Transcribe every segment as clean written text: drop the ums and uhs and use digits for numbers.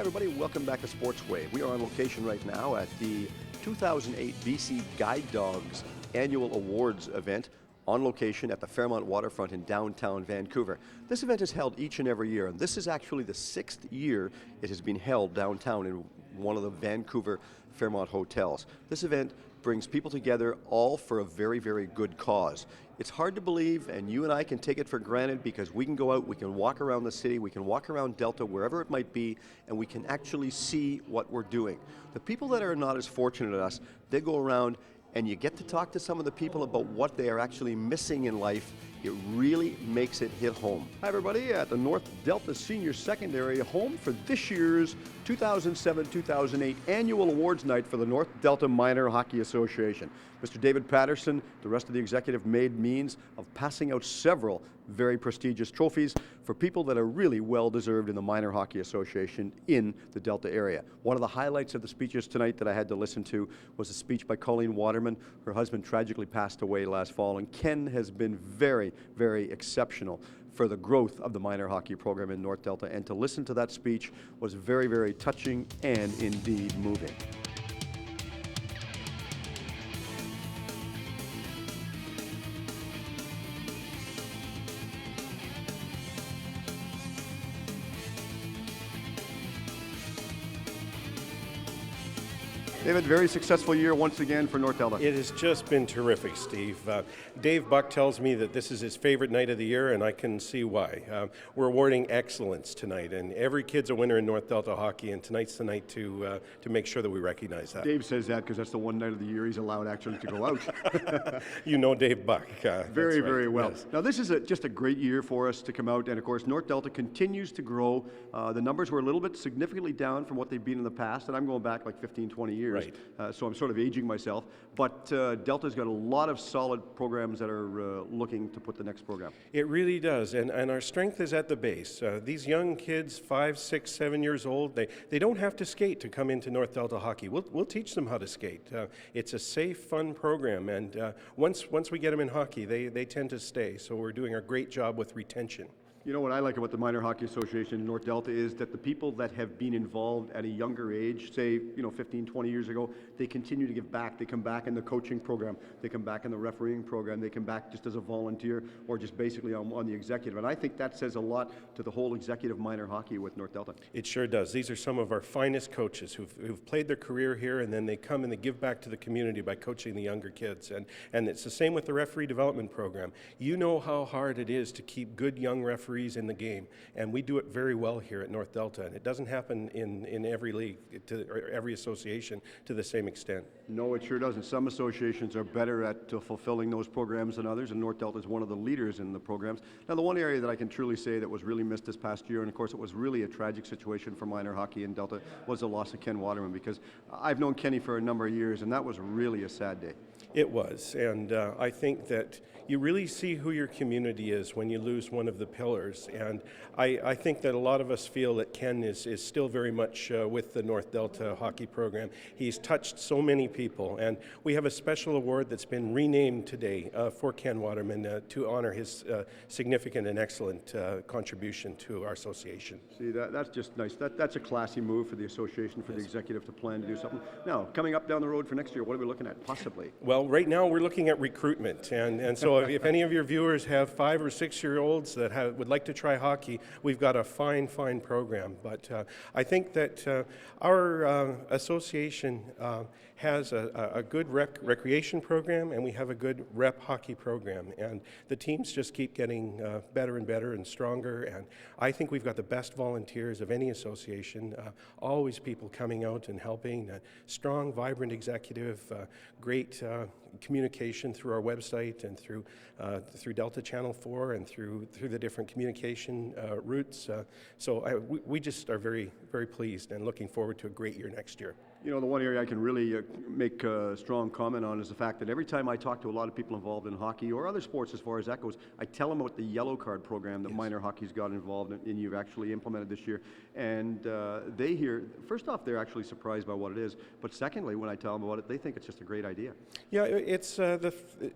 everybody. Welcome back to Sportsway. We are on location right now at the 2008 BC Guide Dogs Annual Awards event on location at the Fairmont Waterfront in downtown Vancouver. This event is held each and every year, and this is actually the 6th year it has been held downtown in one of the Vancouver Fairmont hotels. This event brings people together all for a very, very good cause. It's hard to believe, and you and I can take it for granted because we can go out, we can walk around the city, we can walk around Delta, wherever it might be, and we can actually see what we're doing. The people that are not as fortunate as us, they go around and you get to talk to some of the people about what they are actually missing in life. It really makes it hit home. Hi everybody, at the North Delta Senior Secondary, home for this year's 2007-2008 Annual Awards Night for the North Delta Minor Hockey Association. Mr. David Patterson, the rest of the executive made means of passing out several very prestigious trophies for people that are really well-deserved in the Minor Hockey Association in the Delta area. One of the highlights of the speeches tonight that I had to listen to was a speech by Colleen Waterman. Her husband tragically passed away last fall, and Ken has been very, very exceptional for the growth of the minor hockey program in North Delta, and to listen to that speech was very, very touching and indeed moving. David, very successful year once again for North Delta. It has just been terrific, Steve. Dave Buck tells me that this is his favorite night of the year, and I can see why. We're awarding excellence tonight, and every kid's a winner in North Delta hockey, and tonight's the night to make sure that we recognize that. Dave says that because that's the one night of the year he's allowed actually to go out. You know Dave Buck. Very, right. very well. Yes. Now this is just a great year for us to come out, and of course North Delta continues to grow. The numbers were a little bit significantly down from what they've been in the past, and I'm going back like 15, 20 years. Right. So I'm sort of aging myself, but Delta's got a lot of solid programs that are looking to put the next program. It really does, and our strength is at the base. These young kids, 5, 6, 7 years old, they don't have to skate to come into North Delta hockey. We'll teach them how to skate. It's a safe, fun program, and once we get them in hockey, they tend to stay, so we're doing a great job with retention. You know what I like about the Minor Hockey Association in North Delta is that the people that have been involved at a younger age, say, 15, 20 years ago, they continue to give back. They come back in the coaching program. They come back in the refereeing program. They come back just as a volunteer or just basically on the executive. And I think that says a lot to the whole executive minor hockey with North Delta. It sure does. These are some of our finest coaches who've played their career here, and then they come and they give back to the community by coaching the younger kids. And it's the same with the referee development program. You know how hard it is to keep good young referees in the game, and we do it very well here at North Delta, and it doesn't happen in every league or every association to the same extent. No, it sure doesn't. Some associations are better at fulfilling those programs than others, and North Delta is one of the leaders in the programs. Now, the one area that I can truly say that was really missed this past year, and of course it was really a tragic situation for minor hockey in Delta, was the loss of Ken Waterman, because I've known Kenny for a number of years, and that was really a sad day. It was, and I think that you really see who your community is when you lose one of the pillars, and I think that a lot of us feel that Ken is still very much with the North Delta hockey program. He's touched so many people, and we have a special award that's been renamed today for Ken Waterman to honor his significant and excellent contribution to our association. See, that's just nice. That's a classy move for the association, for the executive to plan to do something. Now, coming up down the road for next year, what are we looking at, possibly? Well, right now we're looking at recruitment, and so if any of your viewers have 5 or 6-year-olds that would like to try hockey, we've got a fine program. But I think that our association has a good recreation program, and we have a good rep hockey program, and the teams just keep getting better and better and stronger, and I think we've got the best volunteers of any association, always people coming out and helping, strong, vibrant executive, great communication through our website and through Delta Channel 4 and through the different communication routes. So we just are very, very pleased and looking forward to a great year next year. You know, the one area I can really make a strong comment on is the fact that every time I talk to a lot of people involved in hockey or other sports as far as that goes, I tell them about the yellow card program that minor hockey's got involved in, and you've actually implemented this year. And they hear, first off, they're actually surprised by what it is, but secondly, when I tell them about it, they think it's just a great idea. Yeah, it's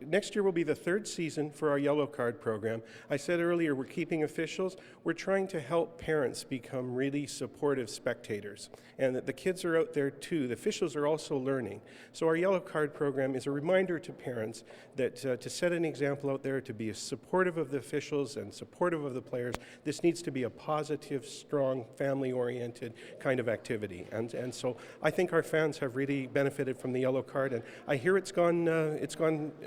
next year will be the third season for our yellow card program. I said earlier, we're keeping officials. We're trying to help parents become really supportive spectators, and that the kids are out there too. The officials are also learning. So our yellow card program is a reminder to parents that to set an example out there, to be supportive of the officials and supportive of the players. This needs to be a positive, strong, family-oriented kind of activity. And so I think our fans have really benefited from the yellow card, and I hear it's gone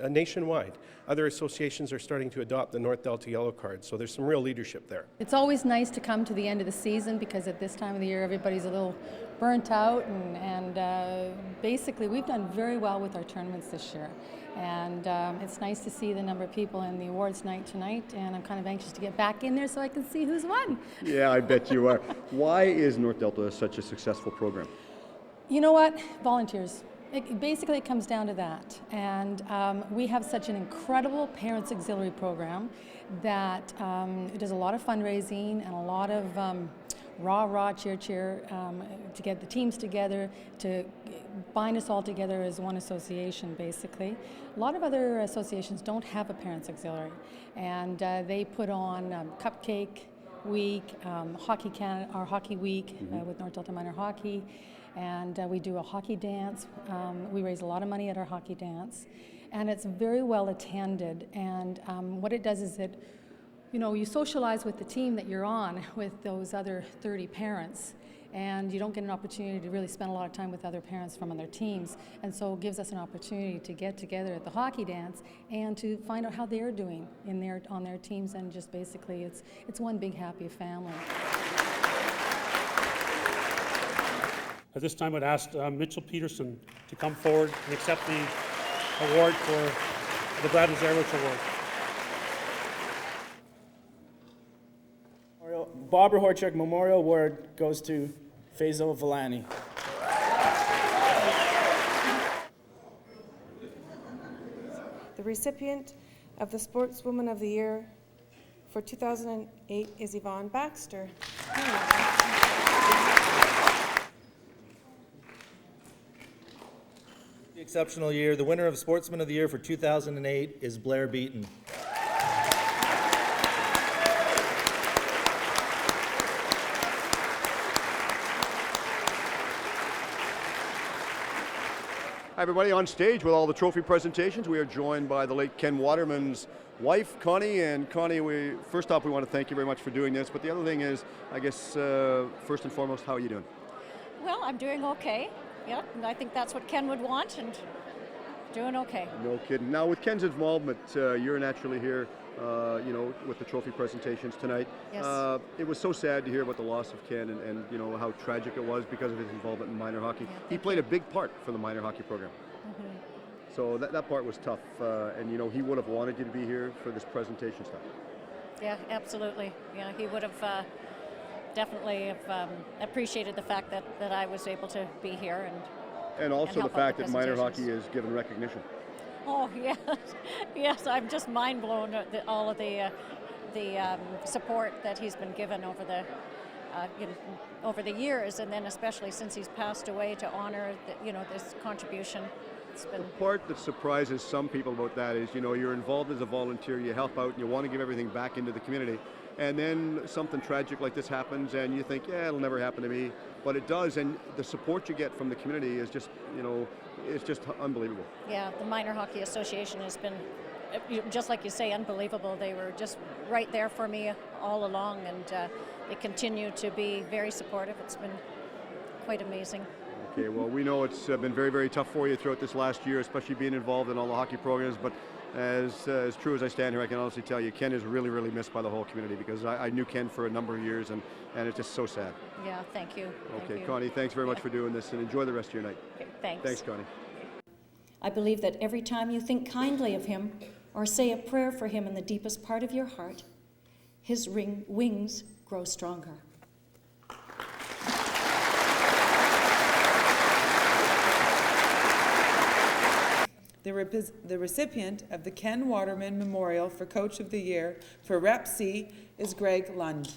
nationwide. Other associations are starting to adopt the North Delta yellow card, so there's some real leadership there. It's always nice to come to the end of the season because at this time of the year everybody's a little burnt out, and basically we've done very well with our tournaments this year, and it's nice to see the number of people in the awards night tonight, and I'm kind of anxious to get back in there so I can see who's won. Yeah, I bet you are. Why is North Delta such a successful program? You know what? Volunteers. Basically, it comes down to that. And we have such an incredible Parents Auxiliary program that it does a lot of fundraising and a lot of rah, cheer, to get the teams together, to bind us all together as one association, basically. A lot of other associations don't have a Parents Auxiliary, and they put on Cupcake Week, our Hockey Week with North Delta Minor Hockey, and we do a hockey dance. We raise a lot of money at our hockey dance, and it's very well attended. And what it does is you socialize with the team that you're on with those other 30 parents, and you don't get an opportunity to really spend a lot of time with other parents from other teams, and so it gives us an opportunity to get together at the hockey dance and to find out how they're doing on their teams, and just basically it's one big happy family. At this time, I'd ask Mitchell Peterson to come forward and accept the award for the Brad Lazarevich Award. Barbara Horchuk Memorial Award goes to Faisal Villani. The recipient of the Sportswoman of the Year for 2008 is Yvonne Baxter. The exceptional year. The winner of Sportsman of the Year for 2008 is Blair Beaton. Hi everybody, on stage with all the trophy presentations, we are joined by the late Ken Waterman's wife, Connie. And Connie, first off, we want to thank you very much for doing this, but the other thing is, I guess, first and foremost, how are you doing? Well, I'm doing okay. Yeah, and I think that's what Ken would want, and doing okay. No kidding. Now, with Ken's involvement, you're naturally here, with the trophy presentations tonight. Yes. It was so sad to hear about the loss of Ken and how tragic it was because of his involvement in minor hockey. Yeah, he played a big part for the minor hockey program. Mm-hmm. So that part was tough, and he would have wanted you to be here for this presentation stuff. Yeah, absolutely. Yeah, he would have definitely appreciated the fact that I was able to be here And also the help out fact the that minor hockey presentations. is given recognition. Oh yes, yes. I'm just mind blown at all of the support that he's been given over the years, and then especially since he's passed away, to honor this contribution. It's been The part that surprises some people about that is, you're involved as a volunteer, you help out, and you want to give everything back into the community. And then something tragic like this happens, and you think, yeah, it'll never happen to me. But it does, and the support you get from the community is just, it's just unbelievable. Yeah, the Minor Hockey Association has been, just like you say, unbelievable. They were just right there for me all along, and they continue to be very supportive. It's been quite amazing. Okay, well, we know it's been very, very tough for you throughout this last year, especially being involved in all the hockey programs. But as true as I stand here, I can honestly tell you, Ken is really, really missed by the whole community, because I knew Ken for a number of years, and it's just so sad. Yeah, thank you. Okay, Thank you. Connie, thanks very much for doing this, and enjoy the rest of your night. Okay, thanks. Thanks, Connie. I believe that every time you think kindly of him or say a prayer for him in the deepest part of your heart, his wings grow stronger. The recipient of the Ken Waterman Memorial for Coach of the Year for Rep C is Greg Lund.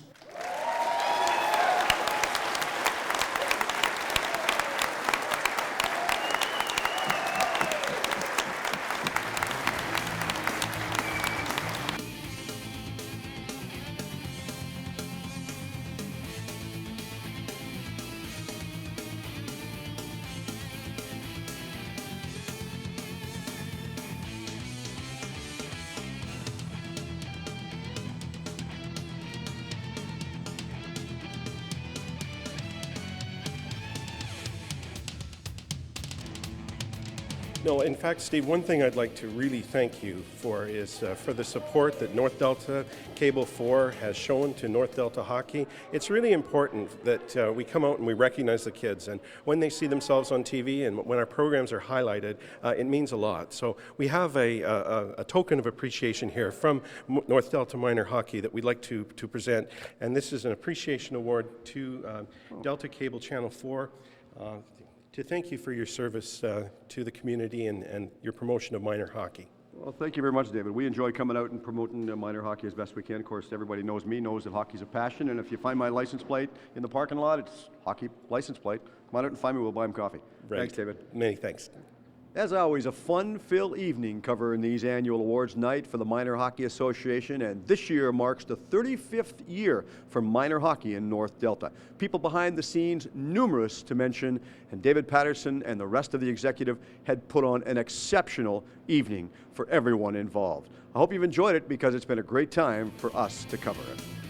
No, in fact, Steve, one thing I'd like to really thank you for is for the support that North Delta Cable 4 has shown to North Delta hockey. It's really important that we come out and we recognize the kids, and when they see themselves on TV and when our programs are highlighted, it means a lot. So we have a token of appreciation here from North Delta Minor Hockey that we'd like to present, and this is an appreciation award to Delta Cable Channel 4. To thank you for your service to the community and your promotion of minor hockey. Well, thank you very much, David. We enjoy coming out and promoting minor hockey as best we can. Of course, everybody knows me, knows that hockey's a passion, and if you find my license plate in the parking lot, it's hockey license plate. Come on out and find me, we'll buy them coffee. Right. Thanks, David. Many thanks. As always, a fun-filled evening covering these annual awards night for the Minor Hockey Association, and this year marks the 35th year for minor hockey in North Delta. People behind the scenes, numerous to mention, and David Patterson and the rest of the executive had put on an exceptional evening for everyone involved. I hope you've enjoyed it because it's been a great time for us to cover it.